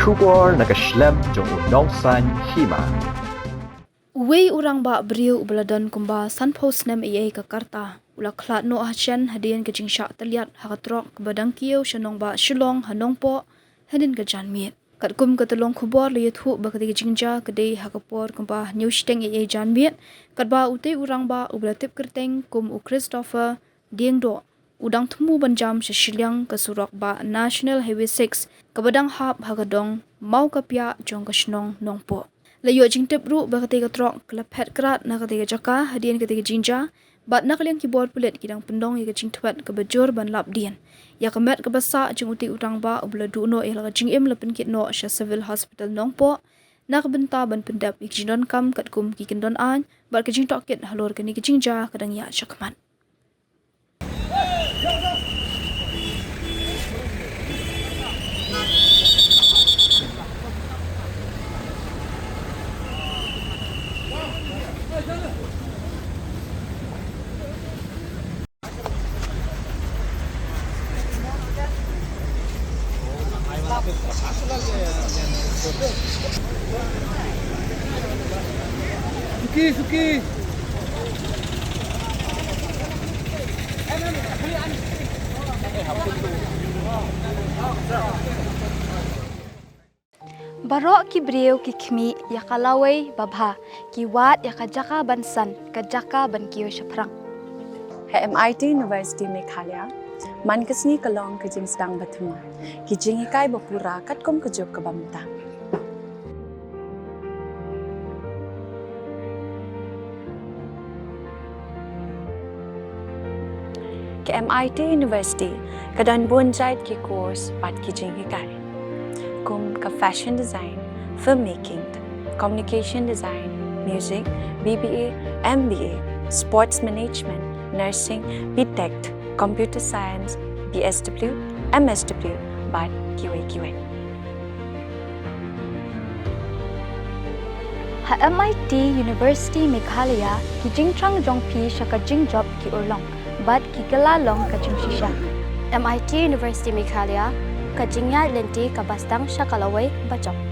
Shubor nakaslem jong unongsan hima. Wei urang ba beriu ubaladan kumba sunpost nem AA Jakarta. Ula klat no achen hadian ke jingsha taliat hakatrok ke badang kiau shanong ba shilong hanong po hadin ke jan miet. Kat kum ke telong kubor le yathu ba ke jingja ke dei hakapor kumba new steng AA jan miet. Kat ba utai urang ba ubalatip kerteng kum u Christopher Diengdo. Udang temu banjam sesilyang ke surok ba National Highway 6 ke badang hap hakadong mau kapia jong ke shnong nongpo. Layo jingtip ru ba ketiga trok kelapet kerat na ketiga jaka hadian ketiga jinja bat nak liang keyboard pelit kidang pendong ya jingtwat ke bejur ban lap dian ya kemet ke basa jing uti utang ba ubla duno ya la jing im lapen kit no sha civil hospital nongpo nak benta ban pendap ik jindon kam kat kum ki kendon an bat ke jing tokit halor ke ni ke jinja kadang ya chakman. Suki. Barok ki beriu ki khmi ya kalawai babha ki wat ya kajaka bansan kajaka ban kiyo shaprang. MIT University Meghalaya mankasni kalong ke jing sedang bathuma ki jing ikai bapura katkom kejub ke bamta. Ke MIT University kadan bonjait ki course pat ki jing ikai kum ka fashion design, filmmaking, communication design, music, BBA, MBA, sports management, nursing, BTech, computer science, BSW, MSW, but QA. Ha MIT University Meghalaya ki jingtrang jongpi shaka jing job ki urlong but ki kalalong ka jing shisha. MIT University Meghalaya kajingya lenti kabastang syakalaway bacok.